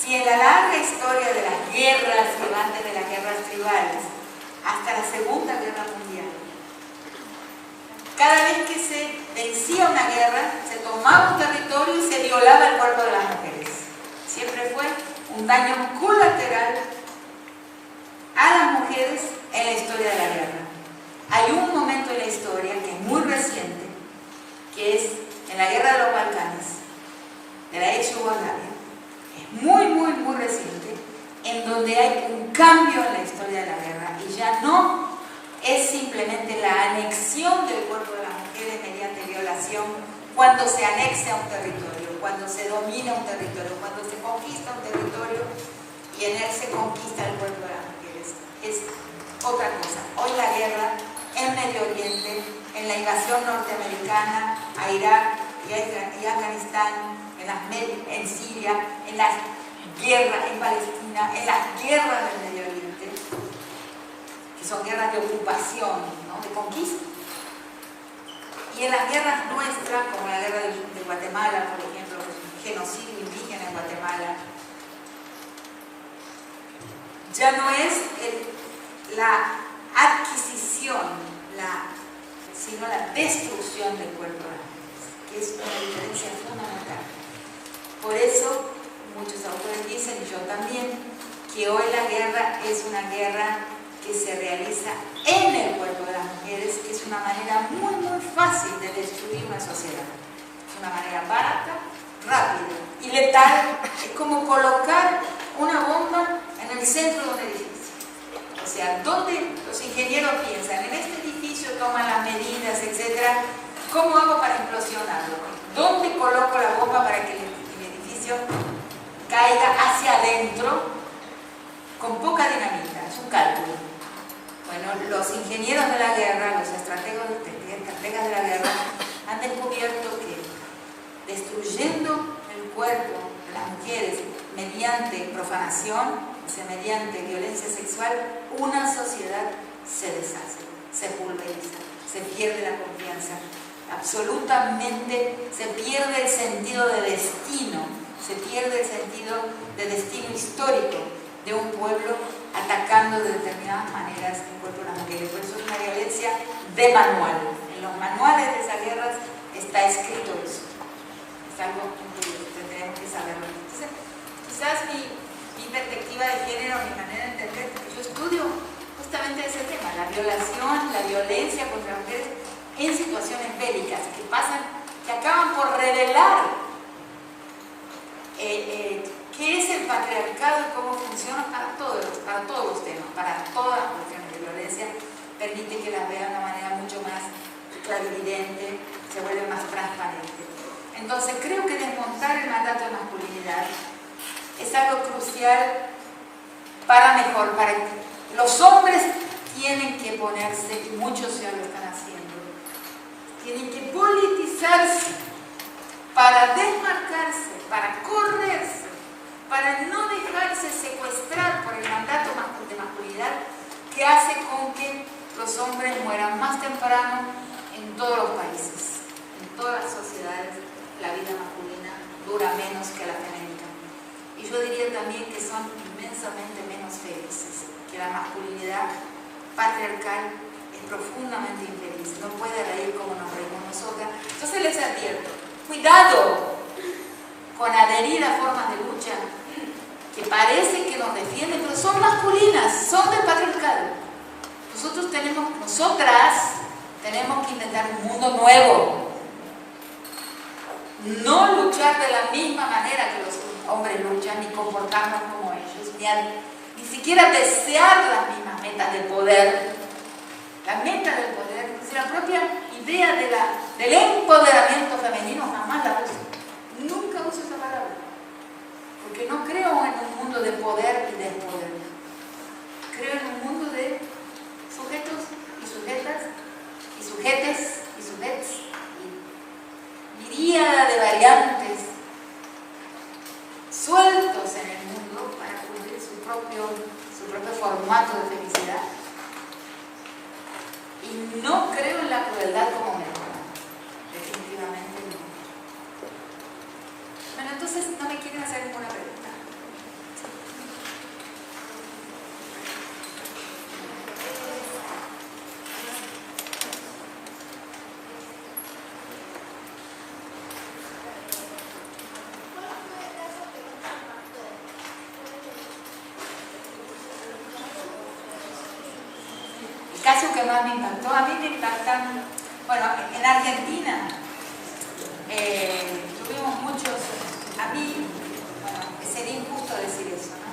Si en la larga historia de las guerras y antes de las guerras tribales, hasta la Segunda Guerra Mundial, cada vez que se vencía una guerra, se tomaba un territorio y se violaba el cuerpo de las mujeres. Siempre fue un daño colateral a las mujeres en la historia de la guerra. Hay un momento en la historia que es muy reciente, que es en la guerra de los Balcanes, de la ex Yugoslavia. Es muy reciente, en donde hay un cambio en la historia de la guerra y ya no es simplemente la anexión del cuerpo de las mujeres mediante violación cuando se anexa un territorio, cuando se domina un territorio, cuando se conquista un territorio y en él se conquista el cuerpo de las mujeres. Es otra cosa. Hoy la guerra en Medio Oriente, en la invasión norteamericana a Irak y Afganistán, en Siria, en las guerras en Palestina, en las guerras del Medio Oriente, que son guerras de ocupación, ¿no?, de conquista. Y en las guerras nuestras, como la guerra de Guatemala, por ejemplo, el genocidio indígena en Guatemala, ya no es la adquisición, sino la destrucción del cuerpo de las mujeres, que es una diferencia fundamental. Por eso, muchos autores dicen, y yo también, que hoy la guerra es una guerra que se realiza en el cuerpo de las mujeres, que es una manera muy fácil de destruir una sociedad. Es una manera barata, rápida y letal. Es como colocar una bomba en el centro de un edificio. O sea, donde los ingenieros piensan, en este edificio toman las medidas, etc. ¿Cómo hago para implosionarlo? ¿Dónde coloco la bomba para que el edificio caiga hacia adentro con poca dinamita? Es un cálculo. Bueno, los ingenieros de la guerra, los estrategas de la guerra, han descubierto que destruyendo el cuerpo de las mujeres mediante profanación, o sea, mediante violencia sexual, una sociedad se deshace, se pulveriza, se pierde la confianza, absolutamente se pierde el sentido de destino, se pierde el sentido de destino histórico de un pueblo atacando de determinadas maneras el cuerpo de las mujeres. Por eso es una violencia de manual. En los manuales de esas guerras está escrito eso. Es algo que tenemos que saberlo. Entonces, quizás mi perspectiva de género, mi manera de entender, porque yo estudio justamente ese tema, la violación, la violencia contra las mujeres en situaciones bélicas que pasan, que acaban por revelar qué es el patriarcado y cómo funciona para todos los temas, para todas las cuestiones de violencia. Permite que las vean de una manera mucho más clarividente, se vuelve más transparente. Entonces creo que desmontar el mandato de masculinidad es algo crucial para mejor, para que los hombres tienen que ponerse, y muchos ya lo están haciendo, tienen que politizarse para desmarcarse, para correrse, para no dejarse secuestrar por el mandato de masculinidad que hace con que los hombres mueran más temprano en todos los países, en todas las sociedades. La vida masculina dura menos que la femenina. Y yo diría también que son inmensamente menos felices, que la masculinidad patriarcal es profundamente infeliz, no puede reír como nos reímos nosotras. Entonces les advierto, cuidado con adherir a formas de lucha que parece que nos defienden, pero son masculinas, son del patriarcado. Nosotras tenemos que inventar un mundo nuevo. No luchar de la misma manera que los hombres luchan, ni comportarnos como ellos, ni siquiera desear las mismas metas de poder. La meta del poder, es la propia idea del empoderamiento femenino, jamás la uso. Nunca uso esa palabra. Porque no creo en un mundo de poder y despoder. Creo en un mundo de sujetos y sujetas, y sujetes y sujetes, y miríada de variantes sueltos en el mundo para cumplir su propio formato de felicidad. Y no creo en la crueldad como método. Definitivamente no. Bueno, entonces no me quieren hacer ninguna pregunta. caso que más me impactó, a mí me impactan, bueno, en Argentina tuvimos muchos, a mí, bueno, sería injusto decir eso, ¿no?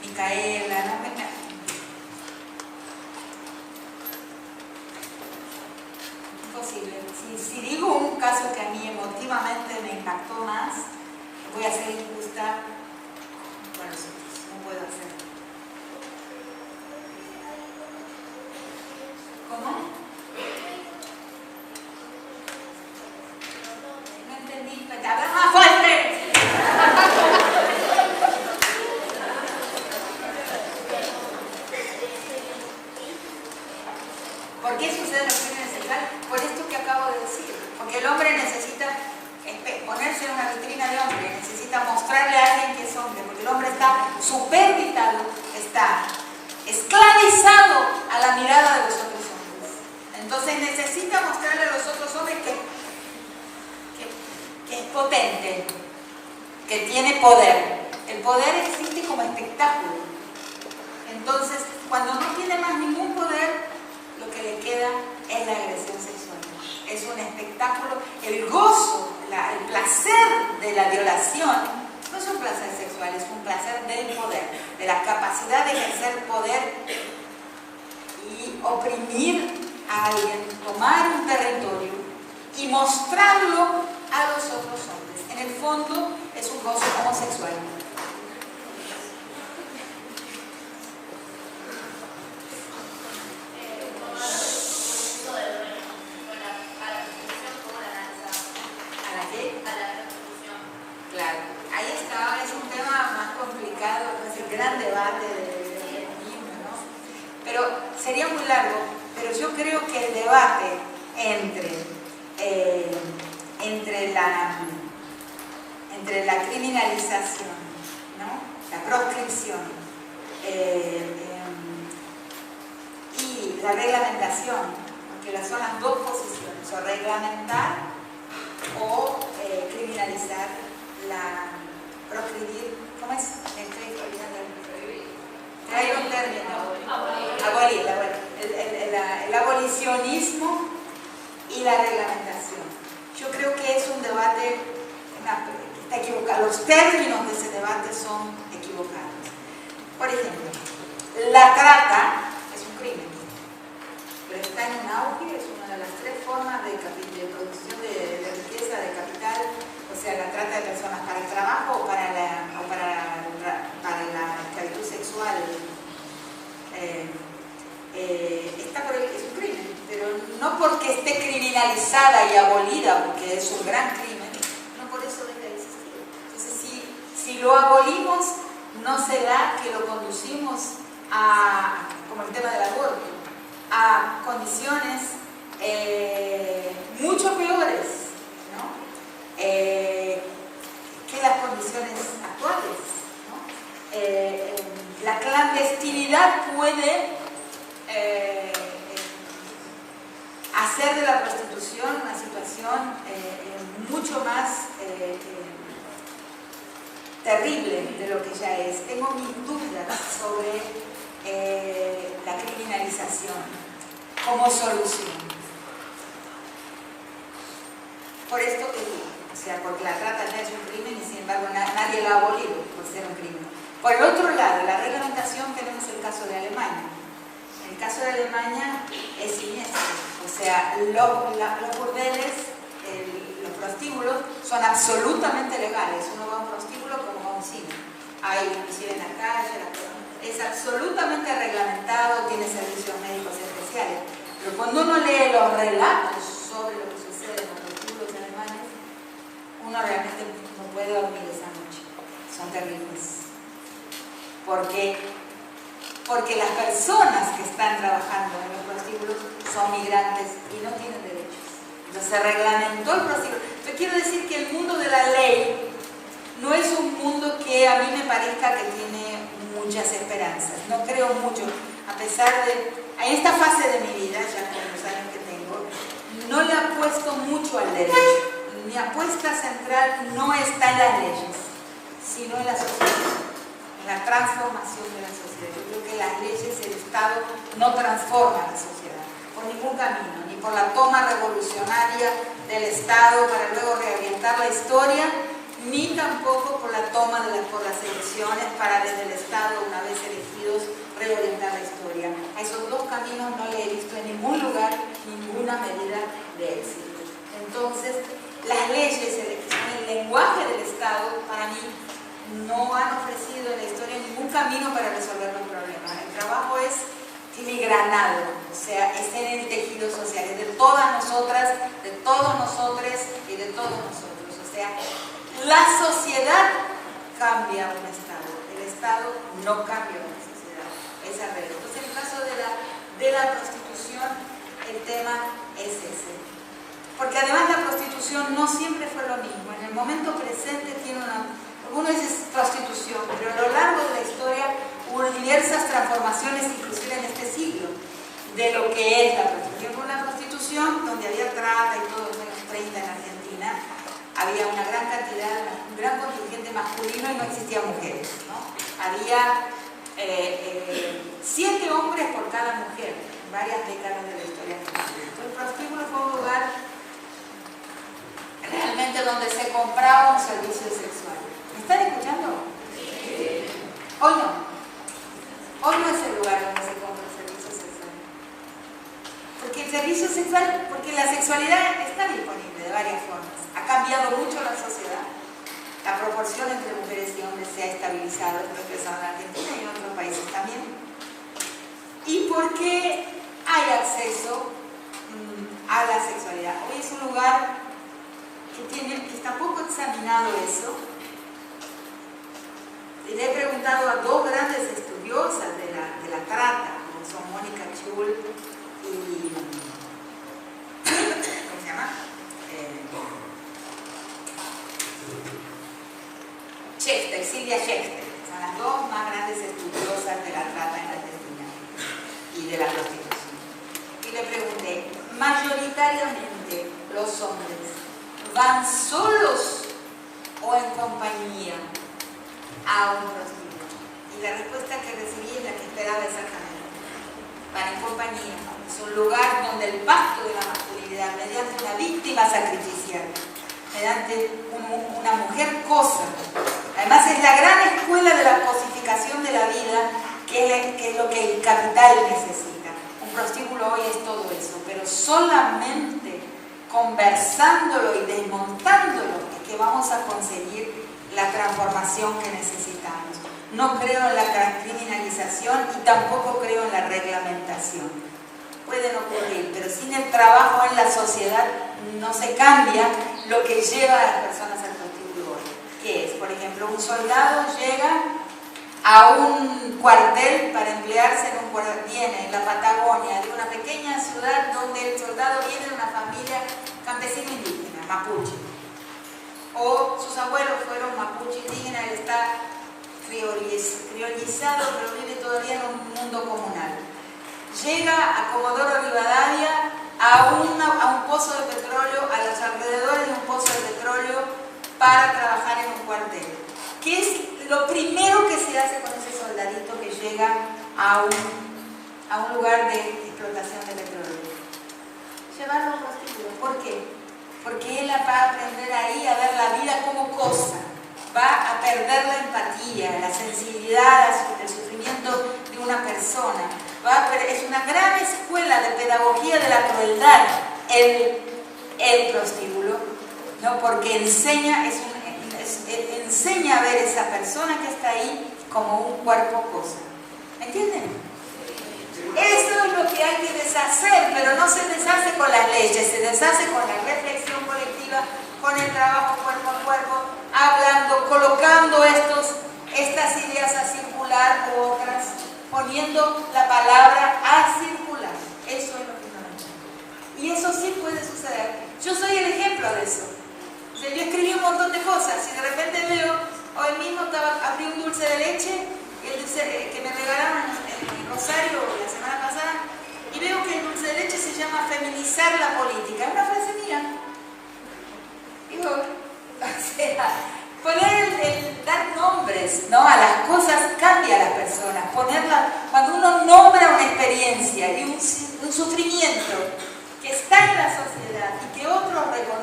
Micaela, ¿no? Imposible. Si digo un caso que a mí emotivamente me impactó más, voy a ser injusta con los otros, no puedo hacer. ¿Cómo? No entendí. ¡Habla más fuerte! ¿Por qué suceden los crímenes sexuales? Por esto que acabo de decir. Porque el hombre necesita ponerse en una vitrina de hombre, necesita mostrarle a alguien que es hombre, porque el hombre está superditado, está esclavizado a la mirada de los otros hombres. Entonces necesita mostrarle a los otros hombres que es potente, que tiene poder. El poder existe como espectáculo. Entonces, cuando no tiene más ningún poder, lo que le queda es la agresión sexual. Es un espectáculo, el gozo, el placer de la violación no es un placer sexual, es un placer del poder, de la capacidad de ejercer poder y oprimir a alguien, tomar un territorio y mostrarlo a los otros hombres. En el fondo es un gozo homosexual. Gran debate del feminismo, ¿no? Pero sería muy largo, pero yo creo que el debate entre la criminalización, ¿no? La proscripción y la reglamentación, porque son las dos posiciones, o reglamentar o criminalizar, proscribir. ¿Cómo es? Traigo un término. Abolir. El abolicionismo y la reglamentación. Yo creo que es un debate que está equivocado. Los términos de ese debate son equivocados. Por ejemplo, la trata es un crimen, pero está en un auge, es una de las tres formas de producción de riqueza, de capital. O sea, la trata de personas para el trabajo o para la esclavitud sexual. Es un crimen, pero no porque esté criminalizada y abolida, porque es un gran crimen, no por eso deja de existir. Entonces, si lo abolimos, no será que lo conducimos a, como el tema del aborto, a condiciones mucho peores, ¿no? Que las condiciones actuales, ¿no? La clandestinidad puede hacer de la prostitución una situación mucho más terrible de lo que ya es. Tengo mis dudas sobre la criminalización como solución. Por esto que digo, o sea, porque la trata ya es un crimen y sin embargo nadie la ha abolido por ser un crimen. Por el otro lado, la reglamentación, tenemos el caso de Alemania. En el caso de Alemania es siniestro, o sea, los burdeles, los prostíbulos son absolutamente legales. Uno va a un prostíbulo como va a un cine. Hay inclusive en la calle, es absolutamente reglamentado, tiene servicios médicos especiales. Pero cuando uno lee los relatos sobre lo que sucede en los prostíbulos alemanes, uno realmente no puede dormir esa noche. Son terribles. Porque las personas que están trabajando en los prostíbulos son migrantes y no tienen derechos. Entonces se reglamentó el prostíbulo. Yo quiero decir que el mundo de la ley no es un mundo que a mí me parezca que tiene muchas esperanzas. No creo mucho, a pesar de... En esta fase de mi vida, ya con los años que tengo, no le apuesto mucho al derecho. Mi apuesta central no está en las leyes, sino en la sociedad. En la transformación de la sociedad. Yo creo que las leyes del Estado no transforman la sociedad por ningún camino, ni por la toma revolucionaria del Estado para luego reorientar la historia, ni tampoco por la toma por las elecciones para desde el Estado, una vez elegidos, reorientar la historia. A esos dos caminos no le he visto en ningún lugar ninguna medida de éxito. Entonces, las leyes, que son el lenguaje del Estado, para mí no han ofrecido en la historia ningún camino para resolver los problemas. El trabajo es filigranado, o sea, es en el tejido social, es de todas nosotras, de todos nosotros y de todos nosotros. O sea, la sociedad cambia un Estado, el Estado no cambia una sociedad, es al revés. Entonces, en el caso de la prostitución, el tema es ese. Porque además la prostitución no siempre fue lo mismo. En el momento presente tiene uno dice prostitución, pero a lo largo de la historia hubo diversas transformaciones, inclusive en este siglo, de lo que es la prostitución. Fue una prostitución donde había trata y todo, en los 30 en Argentina, había una gran cantidad, un gran contingente masculino y no existían mujeres, ¿no? Había 7 hombres por cada mujer, en varias décadas de la historia argentina. Entonces, el prostíbulo fue un lugar realmente donde se compraba un servicio sexual. ¿Me están escuchando? Sí. Hoy no. Hoy no es el lugar donde se compra el servicio sexual. Porque el servicio sexual, porque la sexualidad está disponible de varias formas. Ha cambiado mucho la sociedad. La proporción entre mujeres y hombres se ha estabilizado, esto empezó en Argentina y en otros países también. Y porque hay acceso a la sexualidad. Hoy es un lugar que está poco examinado eso. Y le he preguntado a 2 grandes estudiosas de la trata, como son Mónica Chul y ¿cómo se llama? Schechter, Silvia Schechter. Son las 2 más grandes estudiosas de la trata en Argentina y de la prostitución. Y le pregunté, mayoritariamente los hombres ¿van solos o en compañía a un prostíbulo? Y la respuesta que recibí es la que esperaba exactamente. Van en compañía. Es un lugar donde el pacto de la masculinidad, mediante una víctima sacrificial, mediante una mujer cosa, además es la gran escuela de la cosificación de la vida, que es lo que el capital necesita. Un prostíbulo hoy es todo eso, pero solamente conversándolo y desmontándolo es que vamos a conseguir la transformación que necesitamos. No creo en la criminalización y tampoco creo en la reglamentación. Pueden ocurrir, pero sin el trabajo en la sociedad no se cambia lo que lleva a las personas al prostíbulo hoy. ¿Qué es? Por ejemplo, un soldado llega a un cuartel para emplearse en un cuartel, viene en la Patagonia, de una pequeña ciudad donde el soldado viene de una familia campesina indígena, mapuche. O sus abuelos fueron mapuche indígena, él está criollizado, pero vive todavía en un mundo comunal. Llega a Comodoro Rivadavia a un pozo de petróleo, a los alrededores de un pozo de petróleo, para trabajar en un cuartel. ¿Qué es lo primero que se hace con ese soldadito que llega a un lugar de explotación de petróleo? Llevarlo a un prostíbulo. ¿Por qué? Porque él va a aprender ahí a ver la vida como cosa, va a perder la empatía, la sensibilidad al sufrimiento de una persona. Es una gran escuela de pedagogía de la crueldad el prostíbulo, ¿no? Porque enseña a ver esa persona que está ahí como un cuerpo cosa. ¿Me entienden? Eso es lo que hay que deshacer, pero no se deshace con las leyes, se deshace con la reflexión colectiva, con el trabajo cuerpo a cuerpo, hablando, colocando estas ideas a circular u otras, poniendo la palabra a circular. Eso es lo fundamental. Y eso sí puede suceder. Yo soy el ejemplo de eso. O sea, yo escribí un montón de cosas y de repente veo, hoy mismo abrí un dulce de leche, el dulce que me regalaron en Rosario la semana pasada, y veo que el dulce de leche se llama feminizar la política. Es una frase mía. Digo, o sea, poner dar nombres, ¿no?, a las cosas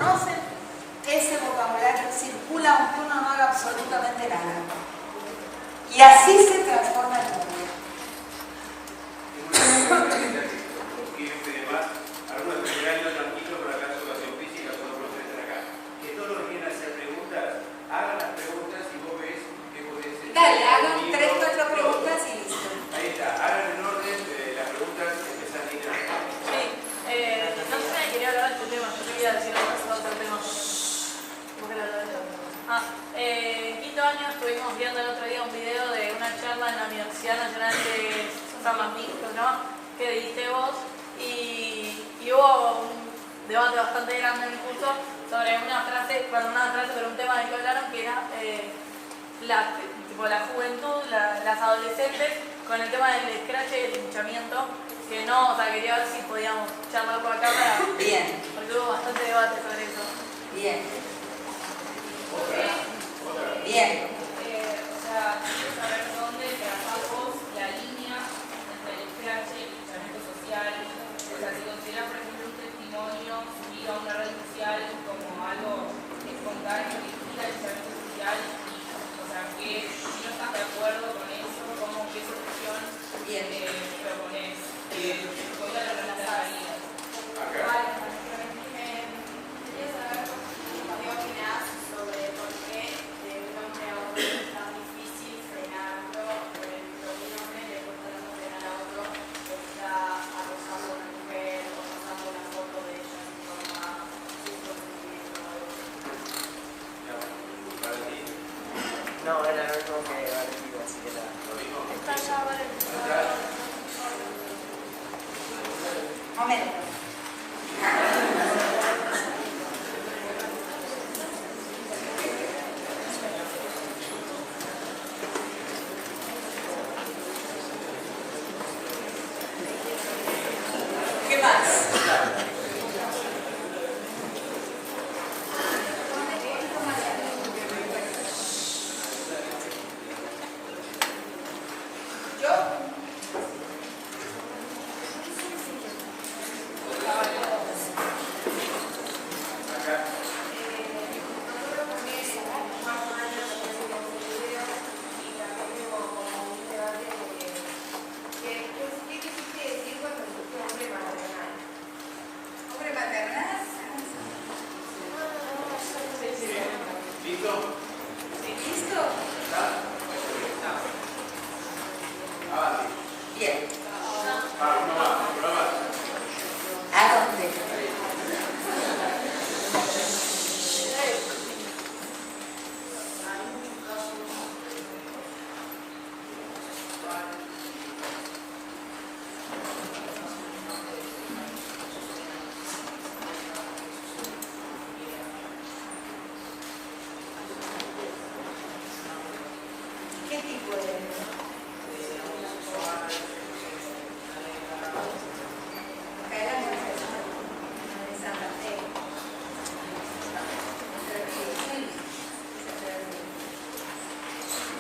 conocen, ese vocabulario circula aunque uno no haga absolutamente nada. Y así se transforma el mundo. Algunos tendrán años tranquilos por acá de educación física, son los profesores de acá. Que todos los que quieren hacer preguntas, hagan las preguntas y vos ves qué podés hacer. Dale, hagan 3 o 4 preguntas y listo. Ahí está, hagan en orden las preguntas y empezar a ir. Sí, no sé, quería hablar de tu tema, yo quería decir otro tema. ¿Vos querés hablar de esto? En quinto año estuvimos viendo el otro día un video de una charla en la Universidad Nacional de San Martín, ¿no? Que diste vos. Y hubo un debate bastante grande en el curso sobre una frase, sobre un tema del que hablaron, que era la juventud, las adolescentes, con el tema del scratch y el linchamiento, que no, o sea, quería ver si podíamos charlar por acá para... Bien. Porque hubo bastante debate sobre eso. Bien. Bien. O sea, quiero saber dónde trazás vos la línea entre el scratch y el linchamiento social. O sea, si consideras, por ejemplo, un testimonio subido a una red social como algo espontáneo que implica el linchamiento social, o sea, que si no estás de acuerdo con eso, ¿cómo qué solución propones? ¿Cómo la realizarías? Quería saber qué opinás sobre por qué de un hombre a otro es tan difícil frenarlo, por ejemplo, un hombre le cuesta tanto frenar a otro que está acosando a una mujer o pasando una foto de ella en forma sin consentimiento. No, era lo mismo que Valentina, así que nada. Está ya, vale. Momento. ¿Qué más? ¿Hombre maternal? ¿Listo? ¿Listo? Avance. Bien. Uno más, uno más. ¿A dónde? ¿Qué tipo de...? Acá era de Santa Fe.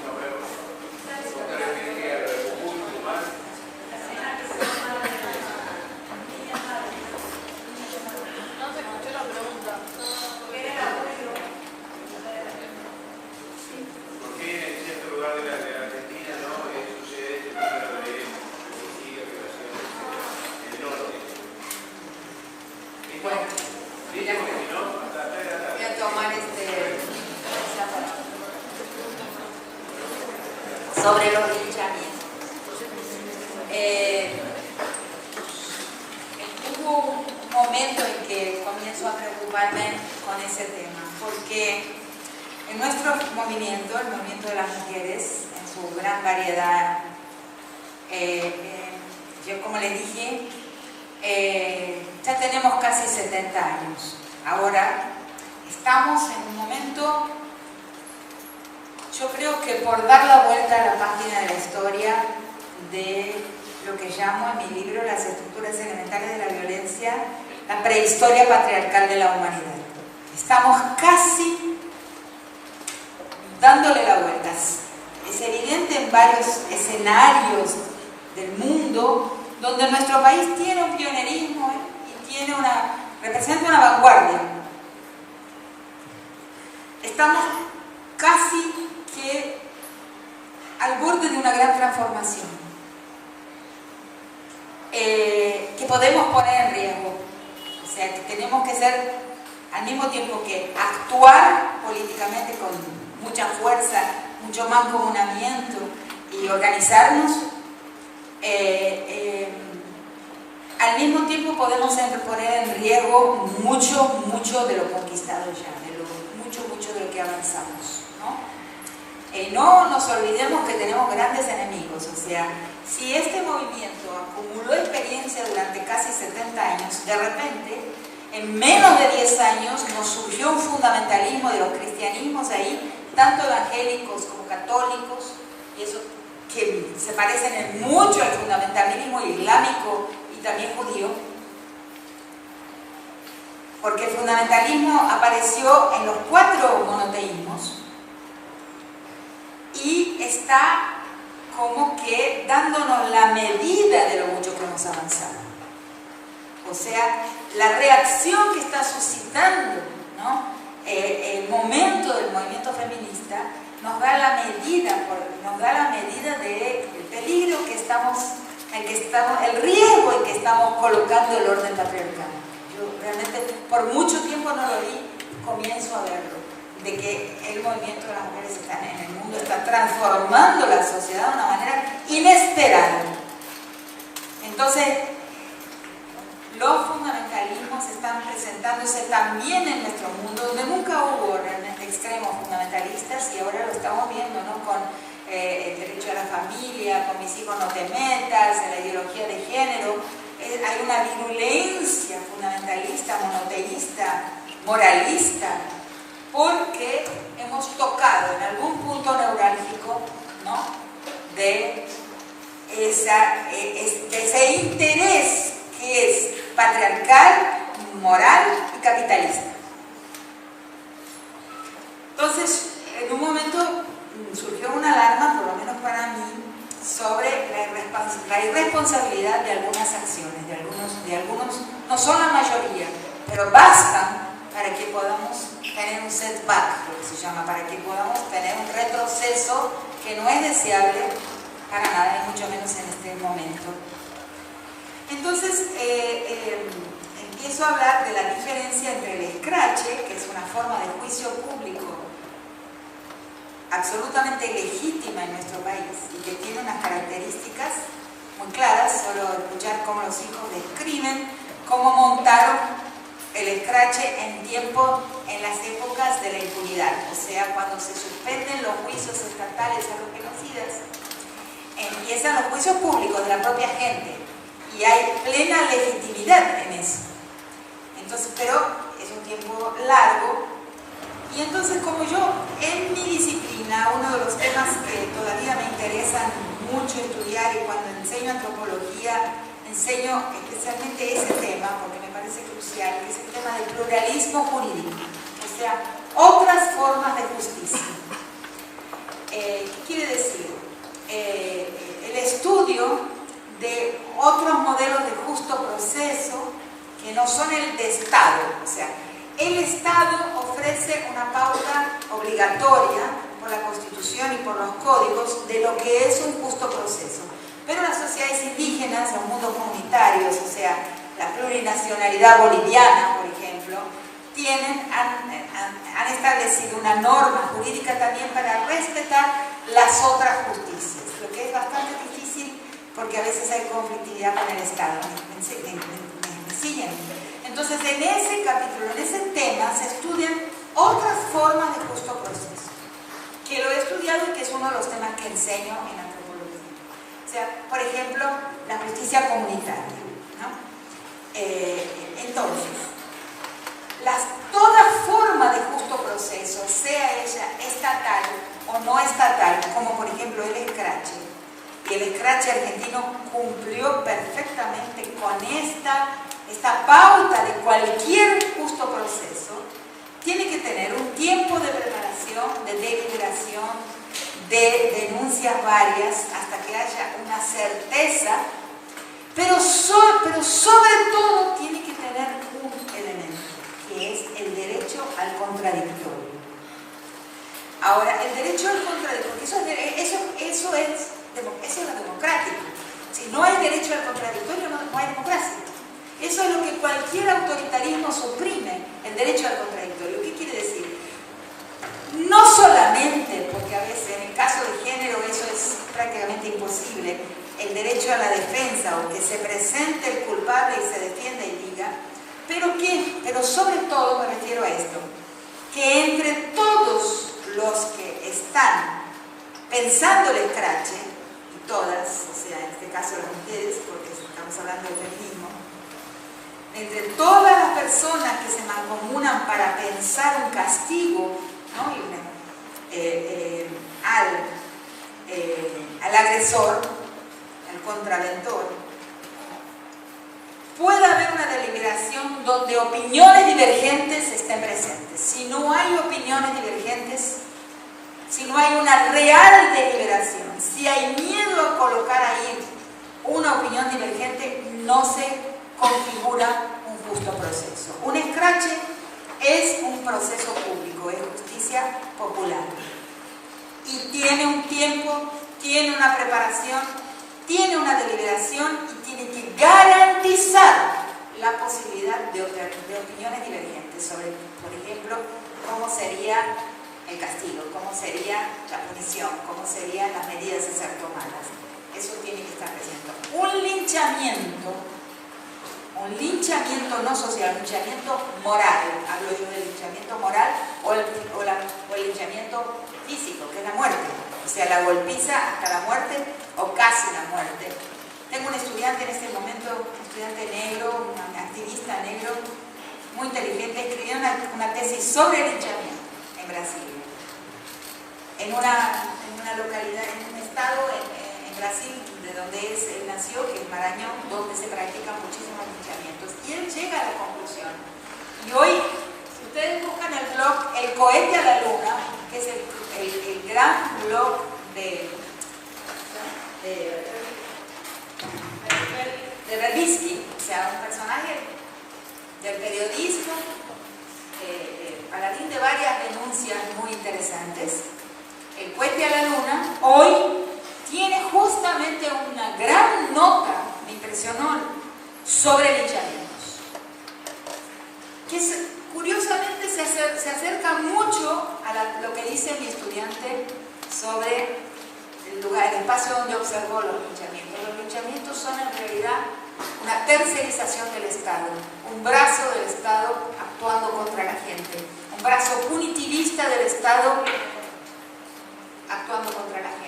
No, pero ¿vos te refieres a lo de Ubuntu más? No se escuchó la pregunta. ¿Por qué en cierto lugar de la Argentina no sucede este número de homicidios, violaciones en el norte? Bueno, ¿Listo? Porque si no, hasta la tarde. voy a tomar sobre los linchamientos. Hubo un momento en que comienzo a preocuparme con ese tema, porque en nuestro movimiento, el movimiento de las mujeres, en su gran variedad, yo como les dije, ya tenemos casi 70 años. Ahora estamos en un momento, yo creo que por dar la vuelta a la página de la historia de lo que llamo en mi libro Las estructuras elementales de la violencia, la prehistoria patriarcal de la humanidad. Estamos casi dándole la vuelta. Es evidente en varios escenarios del mundo donde nuestro país tiene un pionerismo y representa una vanguardia. estamos casi que al borde de una gran transformación que podemos poner en riesgo. O sea, que tenemos que ser, al mismo tiempo que actuar políticamente con mucha fuerza, mucho mancomunamiento y organizarnos, al mismo tiempo podemos poner en riesgo mucho de lo conquistado ya, mucho de lo que avanzamos, ¿no? No nos olvidemos que tenemos grandes enemigos. O sea, si este movimiento acumuló experiencia durante casi 70 años, de repente, en menos de 10 años, nos surgió un fundamentalismo de los cristianismos ahí, tanto evangélicos como católicos, y eso que se parecen mucho al fundamentalismo islámico y también judío, porque el fundamentalismo apareció en los 4 monoteísmos y está como que dándonos la medida de lo mucho que hemos avanzado. O sea, la reacción que está suscitando, ¿no?, el momento del movimiento feminista nos da la medida del peligro que estamos, el riesgo en que estamos colocando el orden patriarcal. Yo realmente por mucho tiempo no lo vi, comienzo a verlo, de que el movimiento de las mujeres en el mundo está transformando la sociedad de una manera inesperada. Entonces, los fundamentalismos están presentándose también en nuestro mundo, donde nunca hubo realmente extremos fundamentalistas, y ahora lo estamos viendo, ¿no?, con el derecho a la familia, con mis hijos no te metas, en la ideología de género. Hay una virulencia fundamentalista, monoteísta, moralista, porque hemos tocado en algún punto neurálgico, ¿no?, de ese interés que es patriarcal, moral y capitalista. Entonces, en un momento surgió una alarma, por lo menos para mí, sobre la irresponsabilidad de algunas acciones, de algunos, no son la mayoría, pero bastan para que podamos tener un setback, lo que se llama, para que podamos tener un retroceso que no es deseable para nada, y mucho menos en este momento. Entonces, empiezo a hablar de la diferencia entre el escrache, que es una forma de juicio público absolutamente legítima en nuestro país y que tiene unas características muy claras. Solo escuchar cómo los hijos describen cómo montaron el escrache en las épocas de la impunidad, o sea, cuando se suspenden los juicios estatales a los genocidas, empiezan los juicios públicos de la propia gente y hay plena legitimidad en eso. Entonces, pero es un tiempo largo. Y entonces, como yo, en mi disciplina, uno de los temas que todavía me interesan mucho estudiar, y cuando enseño antropología, enseño especialmente ese tema, porque me parece crucial, que es el tema del pluralismo jurídico, o sea, otras formas de justicia. ¿Qué quiere decir? El estudio de otros modelos de justo proceso que no son el de Estado, o sea, el Estado ofrece una pauta obligatoria por la Constitución y por los códigos de lo que es un justo proceso. Pero las sociedades indígenas, los mundos comunitarios, o sea, la plurinacionalidad boliviana, por ejemplo, han establecido una norma jurídica también para respetar las otras justicias, lo que es bastante difícil porque a veces hay conflictividad con el Estado. ¿Me siguen? Entonces, en ese capítulo, en ese tema, se estudian otras formas de justo proceso, que lo he estudiado y que es uno de los temas que enseño en antropología. O sea, por ejemplo, la justicia comunitaria, ¿no? Entonces, toda forma de justo proceso, sea ella estatal o no estatal, como por ejemplo el escrache, y el escrache argentino cumplió perfectamente con esta pauta de cualquier justo proceso, tiene que tener un tiempo de preparación, de deliberación, de denuncias varias, hasta que haya una certeza, pero sobre todo tiene que tener un elemento, que es el derecho al contradictorio. Ahora, el derecho al contradictorio, porque eso es lo democrático. Si no hay derecho al contradictorio, no hay democracia. Eso es lo que cualquier autoritarismo suprime, el derecho al contradictorio. ¿Qué quiere decir? No solamente, porque a veces en el caso de género eso es prácticamente imposible, el derecho a la defensa o que se presente el culpable y se defienda y diga, pero sobre todo me refiero a esto, que entre todos los que están pensando el escrache, y todas, o sea, en este caso las mujeres, porque estamos hablando del feminismo, entre todas las personas que se mancomunan para pensar un castigo, ¿no? Al agresor, al contraventor, puede haber una deliberación donde opiniones divergentes estén presentes. Si no hay opiniones divergentes, si no hay una real deliberación, si hay miedo a colocar ahí una opinión divergente, no se configura un justo proceso. Un escrache es un proceso público, es justicia popular. Y tiene un tiempo, tiene una preparación, tiene una deliberación y tiene que garantizar la posibilidad de opiniones divergentes sobre, por ejemplo, cómo sería el castigo, cómo sería la punición, cómo serían las medidas a ser tomadas. Eso tiene que estar presente. Un linchamiento no social, un linchamiento moral, hablo yo del linchamiento moral o el linchamiento físico, que es la muerte, o sea, la golpiza hasta la muerte o casi la muerte. Tengo un estudiante en este momento, un estudiante negro, un activista negro, muy inteligente, escribió una tesis sobre el linchamiento en Brasil, en una localidad, en un estado en Brasil, de donde él nació, que es Maranhão, donde se practican muchísimos linchamientos. Y él llega a la conclusión. Y hoy, si ustedes buscan el blog El cohete a la luna, que es el gran blog de Verbitsky, o sea, un personaje del periodismo, paladín de varias denuncias muy interesantes. El cohete a la luna, hoy tiene justamente una gran nota, me impresionó, sobre linchamientos, que curiosamente se acerca mucho a lo que dice mi estudiante sobre el espacio donde observó los linchamientos. Los linchamientos son en realidad una tercerización del Estado, un brazo del Estado actuando contra la gente, un brazo punitivista del Estado actuando contra la gente.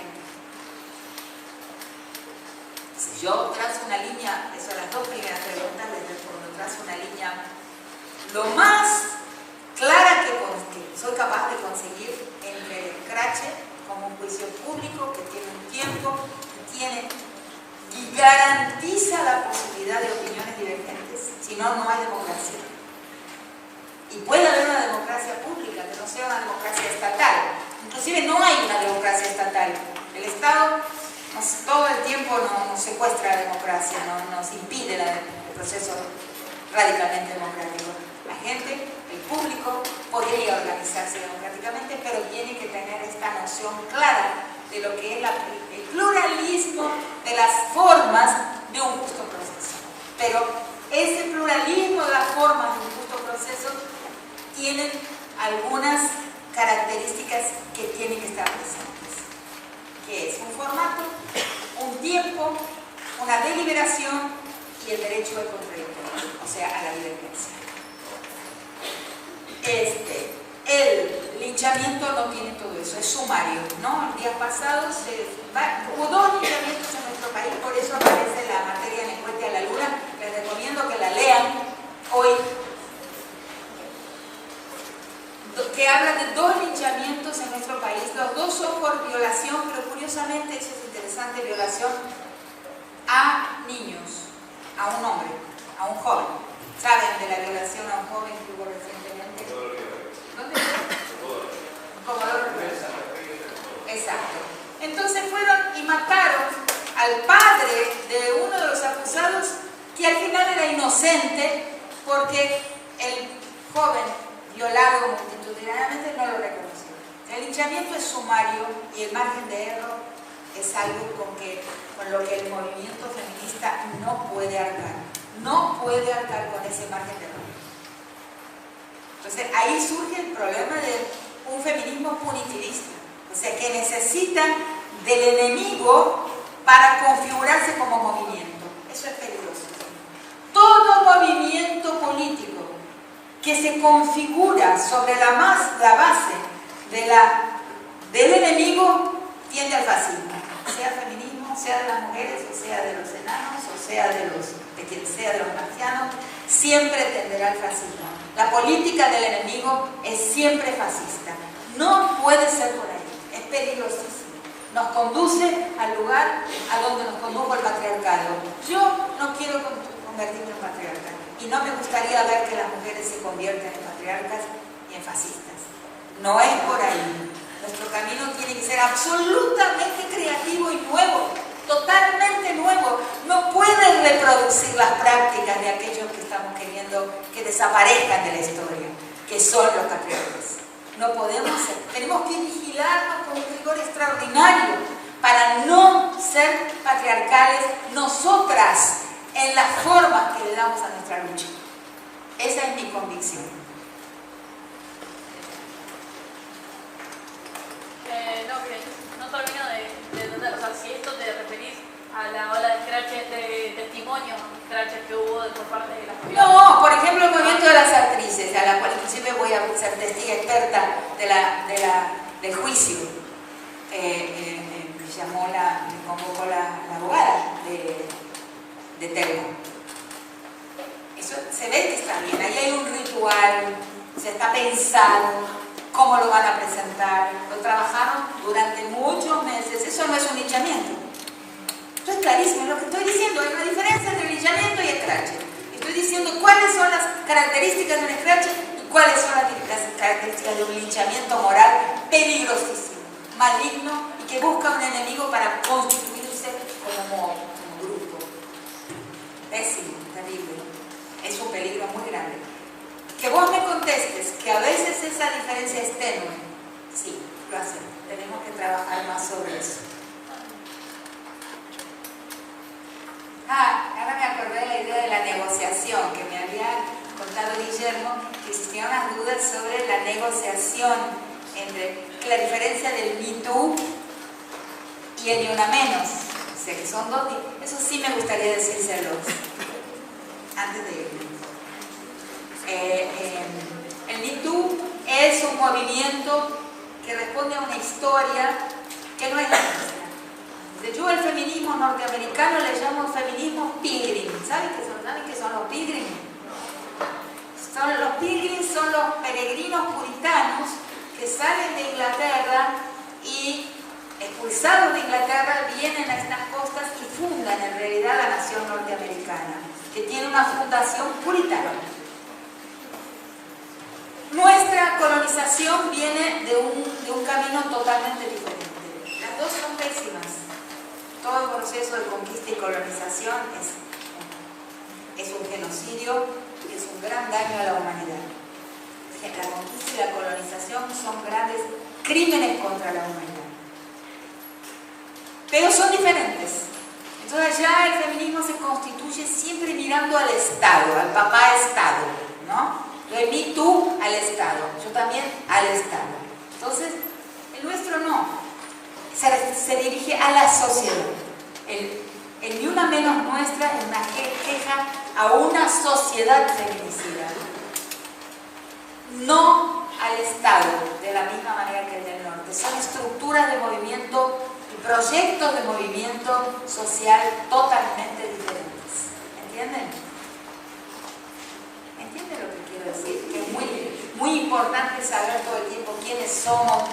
Si yo trazo una línea, eso las dos primeras preguntas, les respondo, trazo una línea lo más clara que soy capaz de conseguir entre el escrache como un juicio público que tiene un tiempo, y garantiza la posibilidad de opiniones divergentes. Si no, no hay democracia. Y puede haber una democracia pública, que no sea una democracia estatal. Inclusive no hay una democracia estatal. El Estado todo el tiempo nos secuestra la democracia, nos impide el proceso radicalmente democrático. La gente, el público, podría organizarse democráticamente, pero tiene que tener esta noción clara de lo que es el pluralismo de las formas de un justo proceso. Pero ese pluralismo de las formas de un justo proceso tiene algunas características que tienen que estar presentes, que es un formato, un tiempo, una deliberación y el derecho al contradictorio, o sea, a la divergencia. El linchamiento no tiene todo eso, es sumario, ¿no? El día pasado hubo 2 linchamientos en nuestro país, por eso aparece la materia en el cohete a la luna. Les recomiendo que la lean hoy, que habla de 2 linchamientos en nuestro país. Los 2 son por violación, pero curiosamente, eso es interesante, violación a niños, a un hombre, a un joven. ¿Saben de la violación a un joven que hubo recientemente? ¿Dónde fue? Comodoro Rivera. Exacto. Entonces fueron y mataron al padre de uno de los acusados, que al final era inocente, porque el joven violado multitudinariamente no lo reconoció. El linchamiento es sumario y el margen de error es algo con lo que el movimiento feminista no puede arcar. No puede arcar con ese margen de error. Entonces ahí surge el problema de un feminismo punitivista, o sea, que necesita del enemigo para configurarse como movimiento. Eso es peligroso. Todo movimiento político que se configura sobre la base del enemigo tiende al fascismo, sea feminismo, sea de las mujeres, o sea de los enanos, o sea de quien sea de los marcianos, siempre tenderá al fascismo. La política del enemigo es siempre fascista. No puede ser por ahí, es peligrosísimo. Nos conduce al lugar a donde nos condujo el patriarcado. Yo no quiero convertirme en patriarca y no me gustaría ver que las mujeres se conviertan en patriarcas y en fascistas. No es por ahí. Nuestro camino tiene que ser absolutamente creativo y nuevo, totalmente nuevo. No puede reproducir las prácticas de aquellos que estamos queriendo que desaparezcan de la historia, que son los patriarcas. No podemos ser. Tenemos que vigilarnos con un rigor extraordinario para no ser patriarcales nosotras en las formas que le damos a nuestra lucha. Esa es mi convicción. No termino de entender, o sea, si esto te referís a la ola de scratches, de testimonios, scratches que hubo por parte de las mujeres. No, por ejemplo, el movimiento de las actrices, a la cual inclusive voy a ser testiga experta del juicio. Me convocó la abogada de Telmo. Eso se ve que está bien, ahí hay un ritual, se está pensado cómo lo van a presentar, lo trabajaron durante muchos meses. Eso no es un linchamiento. Esto es clarísimo, lo que estoy diciendo, hay una diferencia entre linchamiento y scratch. Estoy diciendo cuáles son las características de un scratch y cuáles son las características de un linchamiento moral peligrosísimo, maligno y que busca un enemigo para constituirse como grupo. Pésimo, terrible. Es un peligro muy grande. Que vos me contestes que a veces esa diferencia es tenue. Sí, lo hacemos. Tenemos que trabajar más sobre eso. Ahora me acordé de la idea de la negociación, que me había contado Guillermo, que existían unas dudas sobre la negociación entre la diferencia del Me Too y el Ni Una Menos. O sea, que son dos. Eso sí me gustaría decírselo antes de irme. El Me Too es un movimiento que responde a una historia que no es la nuestra. Yo el feminismo norteamericano le llamo feminismo pilgrim. ¿Saben qué son los pilgrim? Los pilgrim son los peregrinos puritanos que salen de Inglaterra y, expulsados de Inglaterra, vienen a estas costas y fundan en realidad la nación norteamericana, que tiene una fundación puritana. Nuestra colonización viene de un camino totalmente diferente. Las dos son pésimas. Todo el proceso de conquista y colonización es un genocidio, es un gran daño a la humanidad. La conquista y la colonización son grandes crímenes contra la humanidad. Pero son diferentes. Entonces ya el feminismo se constituye siempre mirando al Estado, al papá Estado, ¿no? El Me Too al Estado, yo también al Estado. Entonces, el nuestro no, se dirige a la sociedad. El Ni Una Menos nuestra es una queja a una sociedad feminicida, no al Estado, de la misma manera que el del norte. Son estructuras de movimiento y proyectos de movimiento social totalmente diferentes. ¿Entienden? ¿Entienden lo que quiero decir? Que es muy importante saber todo el tiempo quiénes somos,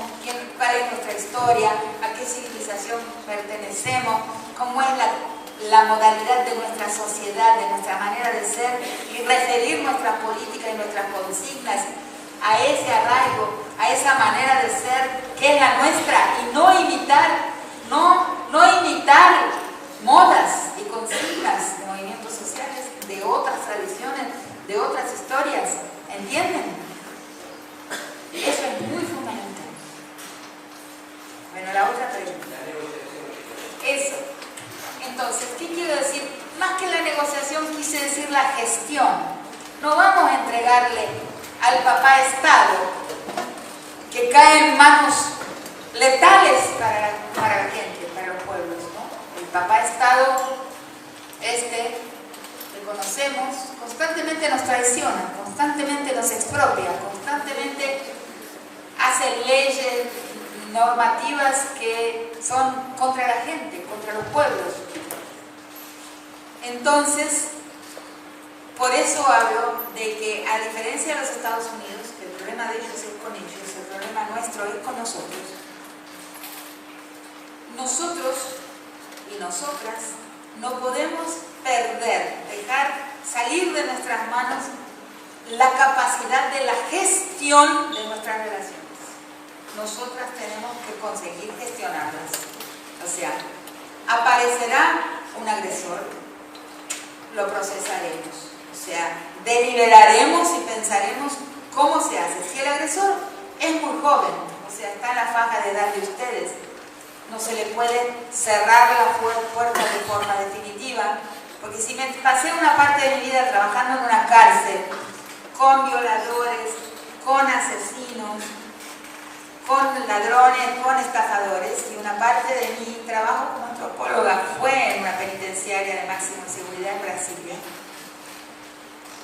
cuál es nuestra historia, a qué civilización pertenecemos, cómo es la modalidad de nuestra sociedad, de nuestra manera de ser, y referir nuestras políticas y nuestras consignas a ese arraigo, a esa manera de ser que es la nuestra, y no imitar modas y consignas de movimientos sociales de otras tradiciones, de otras historias. ¿Entienden? Eso es muy fundamental. al papá Estado, que cae en manos letales para la gente, para los pueblos, ¿no? El papá Estado, que conocemos, constantemente nos traiciona, constantemente nos expropia, constantemente hace leyes normativas que son contra la gente, contra los pueblos. Entonces, por eso hablo de que, a diferencia de los Estados Unidos, que el problema de ellos es con ellos, el problema nuestro es con nosotros. Nosotros y nosotras no podemos perder, dejar salir de nuestras manos la capacidad de la gestión de nuestras relaciones. Nosotras tenemos que conseguir gestionarlas. O sea, aparecerá un agresor, lo procesaremos. O sea, deliberaremos y pensaremos cómo se hace. Si el agresor es muy joven, o sea, está en la franja de edad de ustedes, no se le puede cerrar la puerta de forma definitiva, porque si me pasé una parte de mi vida trabajando en una cárcel, con violadores, con asesinos, con ladrones, con estafadores, y una parte de mi trabajo como antropóloga fue en una penitenciaria de máxima seguridad en Brasilia,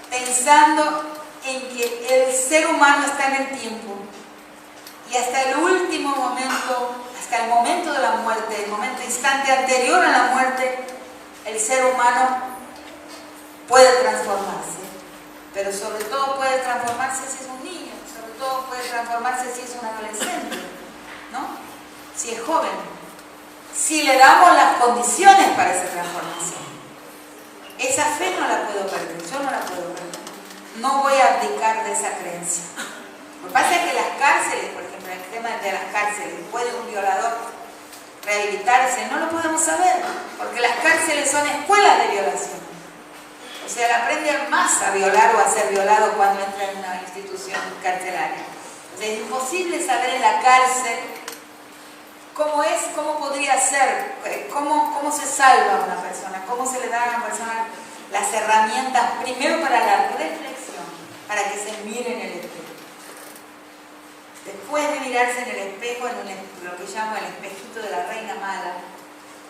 pensando en que el ser humano está en el tiempo y hasta el último momento, hasta el momento de la muerte, el momento instante anterior a la muerte, el ser humano puede transformarse, pero sobre todo puede transformarse si es un niño, sobre todo puede transformarse si es un adolescente, ¿no? Si es joven, si le damos las condiciones para esa transformación. Esa fe no la puedo perder, yo no la puedo perder. No voy a abdicar de esa creencia. Lo que pasa es que las cárceles, por ejemplo, el tema de las cárceles, ¿puede un violador rehabilitarse? No lo podemos saber, porque las cárceles son escuelas de violación. O sea, él aprende más a violar o a ser violado cuando entra en una institución carcelaria. O sea, es imposible saber en la cárcel cómo es, cómo podría ser, cómo se salva a una persona, cómo se le da a una persona las herramientas, primero para la reflexión, para que se mire en el espejo. Después de mirarse en el espejo, lo que llamo el espejito de la reina mala,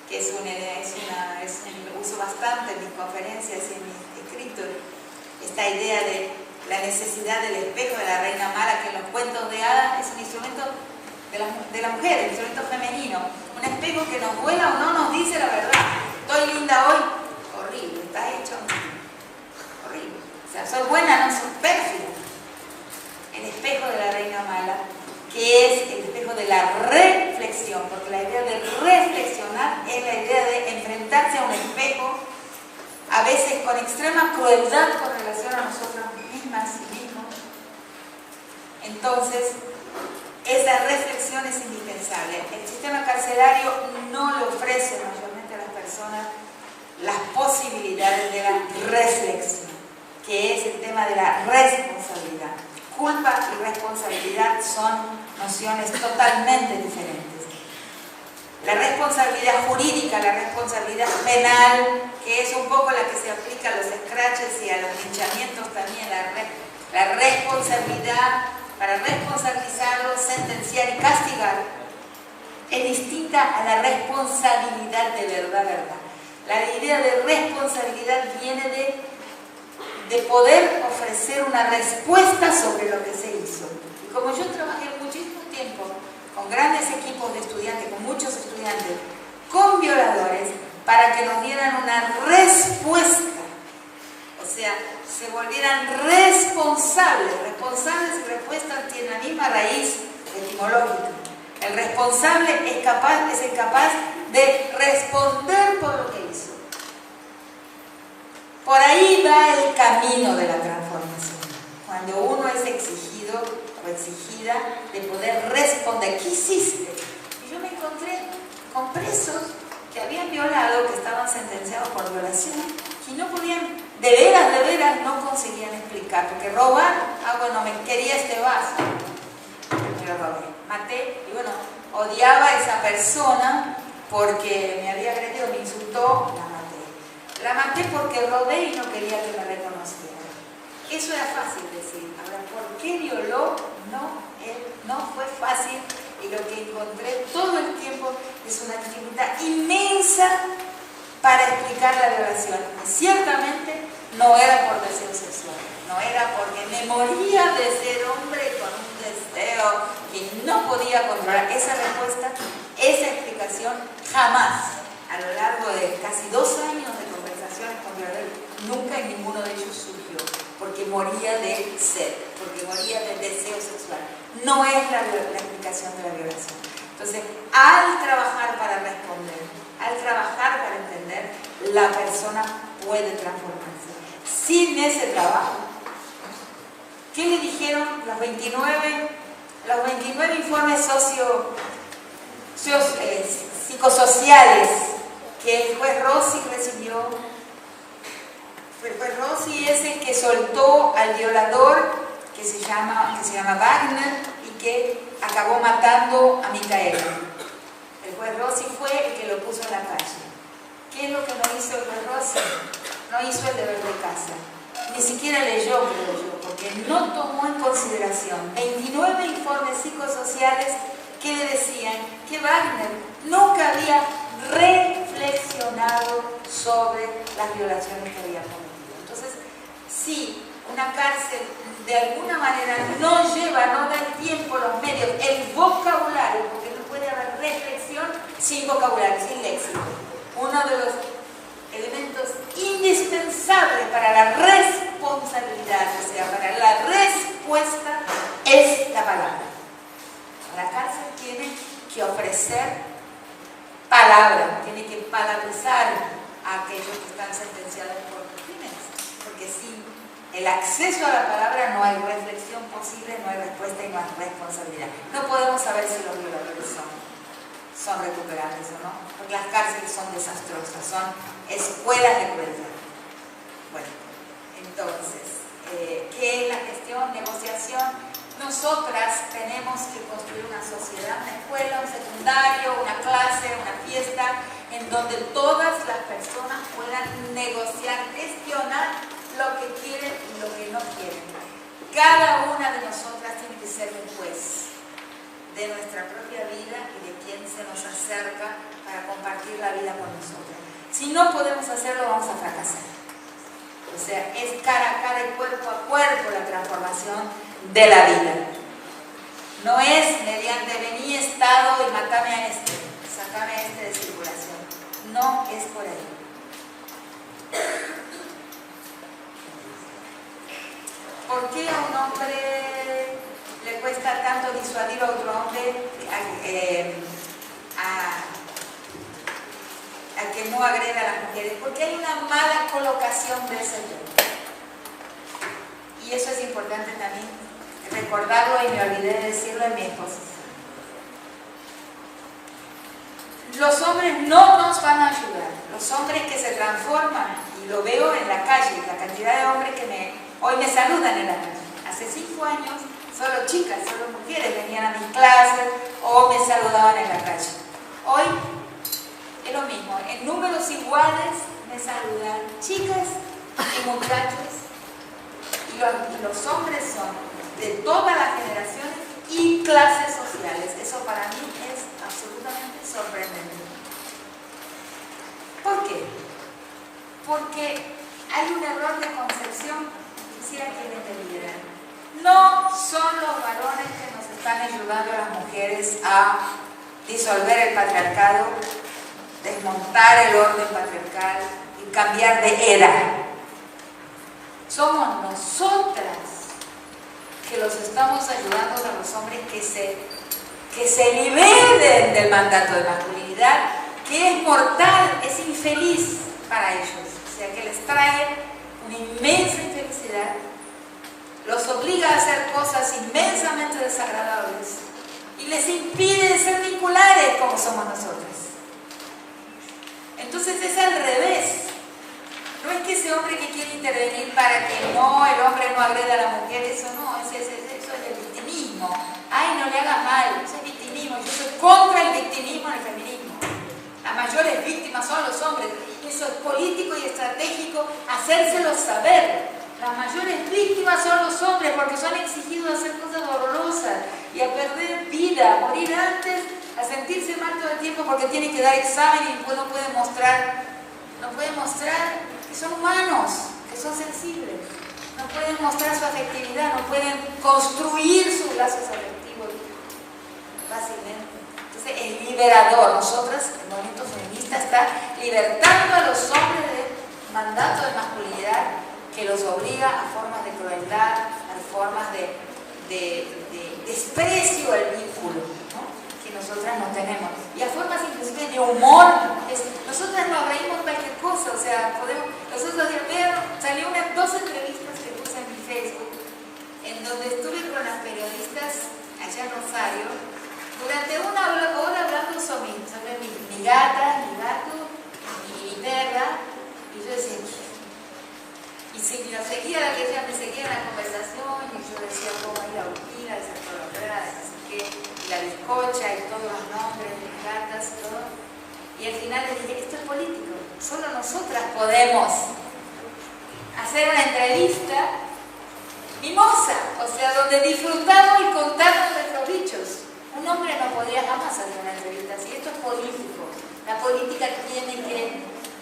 que lo uso bastante en mis conferencias y en mis escritos, esta idea de la necesidad del espejo de la reina mala, que en los cuentos de hadas es un instrumento de la mujer, el instrumento femenino, un espejo que nos vuela o no nos dice la verdad. Estoy linda hoy, horrible, está hecho horrible. O sea, soy buena, no soy pérfida. El espejo de la reina mala, que es el espejo de la reflexión, porque la idea de reflexionar es la idea de enfrentarse a un espejo, a veces con extrema crueldad con relación a nosotras mismas y mismos. Entonces, esa reflexión es indispensable. El sistema carcelario no le ofrece mayormente a las personas las posibilidades de la reflexión, que es el tema de la responsabilidad. Culpa y responsabilidad son nociones totalmente diferentes. La responsabilidad jurídica, la responsabilidad penal, que es un poco la que se aplica a los escraches y a los linchamientos también, la responsabilidad para responsabilizarlo, sentenciar y castigar, es distinta a la responsabilidad de verdad. La idea de responsabilidad viene de poder ofrecer una respuesta sobre lo que se hizo. Y como yo trabajé muchísimo tiempo con grandes equipos de estudiantes, con muchos estudiantes, con violadores, para que nos dieran una respuesta, o sea, se volvieran responsables. Responsables y respuestas tienen la misma raíz etimológica. El responsable es el capaz de responder por lo que hizo. Por ahí va el camino de la transformación. Cuando uno es exigido o exigida de poder responder, ¿qué hiciste? Y yo me encontré con presos que habían violado, que estaban sentenciados por violación, y no podían, de veras, no conseguían explicar, porque robar, bueno, me quería este vaso, me lo robé, maté, y bueno, odiaba a esa persona porque me había agredido, me insultó, la maté porque robé y no quería que me reconociera. Eso era fácil decir. Ahora, ¿por qué violó? No fue fácil, y lo que encontré todo el tiempo es una dificultad inmensa para explicar la violación. Ciertamente no era por deseo sexual, no era porque me moría de ser hombre con un deseo que no podía controlar. Esa respuesta, esa explicación, jamás, a lo largo de casi 2 años de conversaciones con Gabriel, nunca en ninguno de ellos surgió, porque moría de sed, porque moría de deseo sexual. No es la explicación de la violación. Entonces, al trabajar para responder, al trabajar para entender, la persona puede transformarse. Sin ese trabajo, ¿qué le dijeron los 29 informes psicosociales que el juez Rossi recibió? El juez Rossi es el que soltó al violador que se llama Wagner y que acabó matando a Micaela. El juez Rossi fue el que lo puso en la calle. ¿Qué es lo que no hizo el juez Rossi? No hizo el deber de casa. Ni siquiera leyó, creo yo, porque no tomó en consideración 29 informes psicosociales que le decían que Wagner nunca había reflexionado sobre las violaciones que había cometido. Entonces, si una cárcel de alguna manera no da el tiempo, los medios, el vocabulario, porque no puede haber reflexión sin vocabulario, sin léxico. Uno de los elementos indispensables para la responsabilidad, o sea, para la respuesta, es la palabra. La cárcel tiene que ofrecer palabra, tiene que palabrizar a aquellos que están sentenciados por crímenes, porque sin el acceso a la palabra no hay reflexión posible, no hay respuesta y no hay responsabilidad. No podemos saber si los violadores son recuperables o no, porque las cárceles son desastrosas, son escuelas de crueldad. Bueno, entonces, ¿qué es la gestión, negociación? Nosotras tenemos que construir una sociedad, una escuela, un secundario, una clase, una fiesta, en donde todas las personas puedan negociar, gestionar lo que quieren y lo que no quieren. Cada una de nosotras tiene que ser un juez de nuestra propia vida y de quien se nos acerca para compartir la vida con nosotros. Si no podemos hacerlo, vamos a fracasar. O sea, es cara a cara y cuerpo a cuerpo la transformación de la vida. No es mediante vení Estado y matame a este, sacame a este de circulación. No es por ahí. ¿Por qué a un hombre le cuesta tanto disuadir a otro hombre a que no agreda a las mujeres? Porque hay una mala colocación de ese tema. Y eso es importante también recordarlo, y me olvidé de decirlo en mi exposición. Los hombres no nos van a ayudar. Los hombres que se transforman, y lo veo en la calle, la cantidad de hombres que hoy me saludan en la calle. Hace 5 años, solo chicas, solo mujeres venían a mis clases o me saludaban en la calle. Hoy es lo mismo, en números iguales me saludan chicas y muchachos, y los hombres son de todas las generaciones y clases sociales. Eso para mí es absolutamente sorprendente. ¿Por qué? Porque hay un error de concepción. Quisiera que me entendieran. No son los varones que nos están ayudando a las mujeres a disolver el patriarcado, desmontar el orden patriarcal y cambiar de era. Somos nosotras que los estamos ayudando a los hombres que se liberen del mandato de masculinidad, que es mortal, es infeliz para ellos. O sea, que les trae una inmensa infelicidad, los obliga a hacer cosas inmensamente desagradables y les impide ser vinculares como somos nosotros. Entonces es al revés. No es que ese hombre que quiere intervenir para que el hombre no agreda a la mujer, eso no, eso es el victimismo. Ay, no le hagas mal, eso es victimismo. Yo soy contra el victimismo en el feminismo. Las mayores víctimas son los hombres. Eso es político y estratégico, hacérselo saber. Las mayores víctimas son los hombres porque son exigidos a hacer cosas horrorosas y a perder vida, a morir antes, a sentirse mal todo el tiempo porque tienen que dar examen y no pueden mostrar que son humanos, que son sensibles. No pueden mostrar su afectividad, no pueden construir sus lazos afectivos fácilmente. Entonces es liberador. Nosotras, el movimiento feminista está libertando a los hombres del mandato de masculinidad que los obliga a formas de crueldad, a formas de desprecio al vínculo, ¿no? Que nosotras no tenemos. Y a formas inclusive de humor. Nosotras nos reímos cualquier cosa, o sea, los otros días, vean, salió dos entrevistas que puse en mi Facebook, en donde estuve con las periodistas allá en Rosario, durante una hora hablando sobre mi gata, mi gato, mi perra, y yo decía, y seguía la que ella me seguía en la conversación, y yo decía, cómo es la Urquina, esa colombiana, así que, y la bizcocha, y todos los nombres de mis gatas, y todo. Y al final les dije, esto es político, solo nosotras podemos hacer una entrevista mimosa, o sea, donde disfrutamos y contamos nuestros bichos. Un hombre no podría jamás hacer una entrevista así, esto es político. La política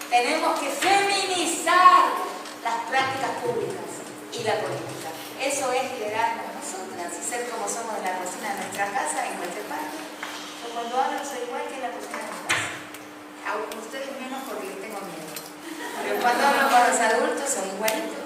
tenemos que feminizar las prácticas públicas y la política. Eso es liderarnos nosotras y ser como somos en la cocina de nuestra casa, en cualquier parte. Yo cuando hablo soy igual que en la cocina de mi casa. A ustedes menos porque les tengo miedo. Pero cuando hablo con los adultos soy igualito